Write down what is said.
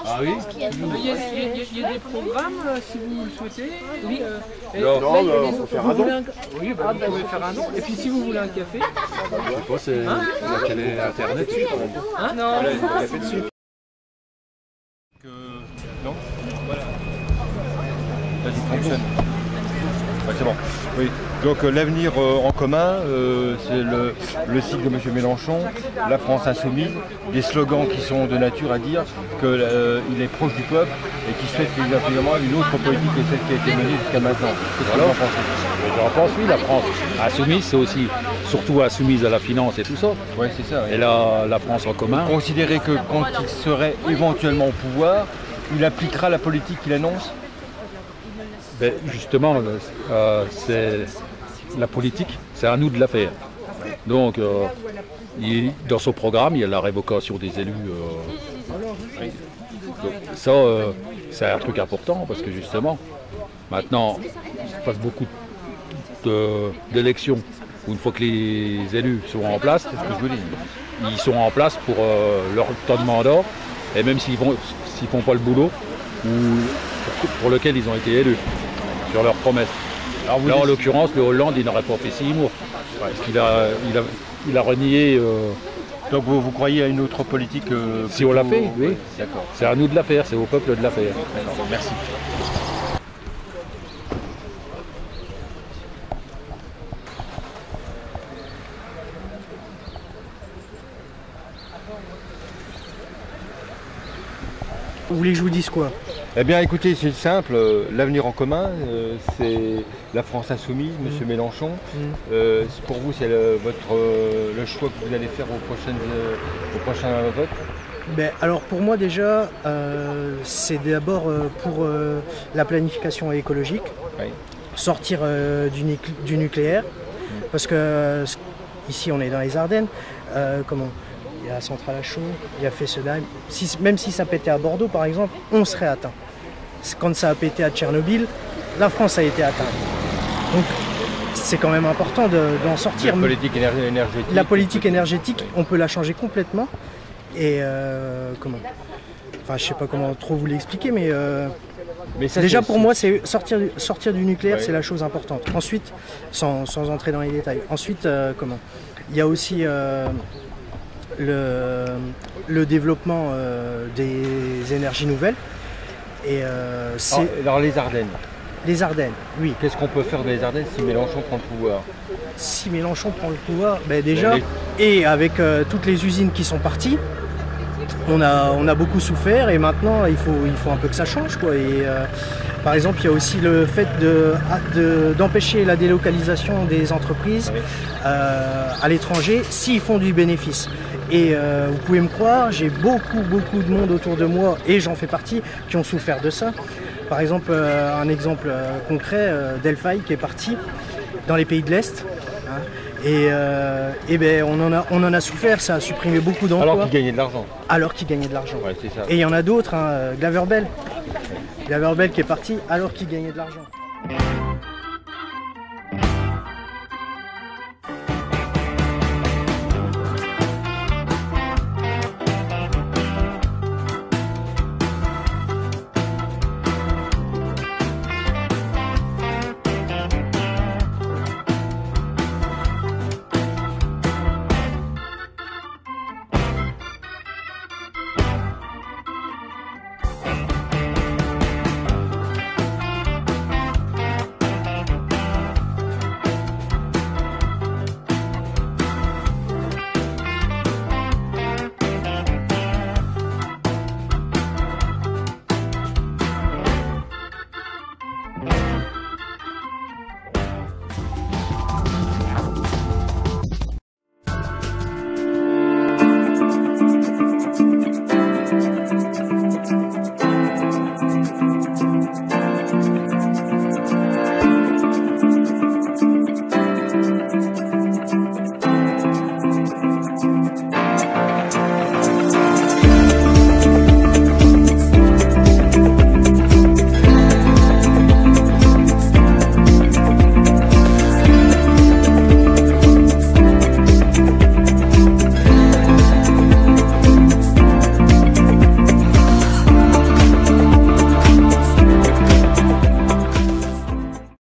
Ah oui? Il y a des programmes, si vous le souhaitez. Oui, Non, il faut faire un don. Oui, bah, vous pouvez faire un don. Et puis si vous voulez un café. Je sais pas, c'est quel est Internet dessus quand même. Hein? Non, Voilà, il y a un café dessus. Non? Vas-y, fonctionne. Ouais, c'est bon. Oui. Donc l'avenir en commun, c'est le site de M. Mélenchon, la France insoumise, des slogans qui sont de nature à dire qu'il est proche du peuple et qu'il souhaite évidemment une autre politique que celle qui a été menée jusqu'à maintenant. Qu'est-ce que vous en pensez? J'en pense, oui, la France insoumise, c'est aussi surtout insoumise à la finance et tout ça. Oui, c'est ça. Oui. Et là, la France en commun. Considérez que quand il serait éventuellement au pouvoir, il appliquera la politique qu'il annonce? Ben, justement, c'est la politique, c'est à nous de la faire. Donc, dans son programme, il y a la révocation des élus. Donc, ça, c'est un truc important parce que justement, maintenant, il se passe beaucoup d'élections où une fois que les élus sont en place, c'est ce que je veux dire, ils sont en place pour leur temps de mandat, et même s'ils font pas le boulot ou pour lequel ils ont été élus, sur leurs promesses. Alors là, en l'occurrence, le Hollande, il n'aurait pas fait 6 mois. Parce qu'il a renié. Donc vous croyez à une autre politique si on l'a fait, oui. D'accord. C'est à nous de la faire, c'est au peuple de la faire. D'accord, merci. Vous voulez que je vous dise quoi? Eh bien écoutez, c'est simple, l'avenir en commun, c'est la France insoumise, M. Mélenchon. Pour vous, c'est le choix que vous allez faire au prochain vote? Ben, alors pour moi déjà, c'est d'abord pour la planification écologique, Oui. sortir du nucléaire, parce que ici on est dans les Ardennes, il y a la centrale à chaud, il y a Fessenheim. Même si ça pétait à Bordeaux par exemple, on serait atteint. Quand ça a pété à Tchernobyl, la France a été atteinte. Donc c'est quand même important d'en sortir. La politique énergétique. La politique énergétique, on peut la changer complètement. Et enfin je sais pas comment trop vous l'expliquer, mais ça, déjà pour moi c'est sortir du nucléaire, ouais. C'est la chose importante. Ensuite, sans entrer dans les détails, ensuite il y a aussi le développement des énergies nouvelles. Et alors les Ardennes. Les Ardennes, oui. Qu'est-ce qu'on peut faire dans les Ardennes si Mélenchon prend le pouvoir? Si Mélenchon prend le pouvoir, ben déjà, et avec toutes les usines qui sont parties, on a beaucoup souffert et maintenant il faut un peu que ça change, quoi. Et par exemple, il y a aussi le fait d'empêcher la délocalisation des entreprises à l'étranger s'ils font du bénéfice. Et vous pouvez me croire, j'ai beaucoup de monde autour de moi, et j'en fais partie, qui ont souffert de ça. Par exemple, un exemple concret, Delphi qui est parti dans les pays de l'Est. Hein, et ben, on en a souffert, ça a supprimé beaucoup d'emplois. Alors qu'ils gagnaient de l'argent. Alors qu'ils gagnaient de l'argent. Ouais, c'est ça. Et il y en a d'autres, Glaver Bell qui est parti alors qu'il gagnait de l'argent.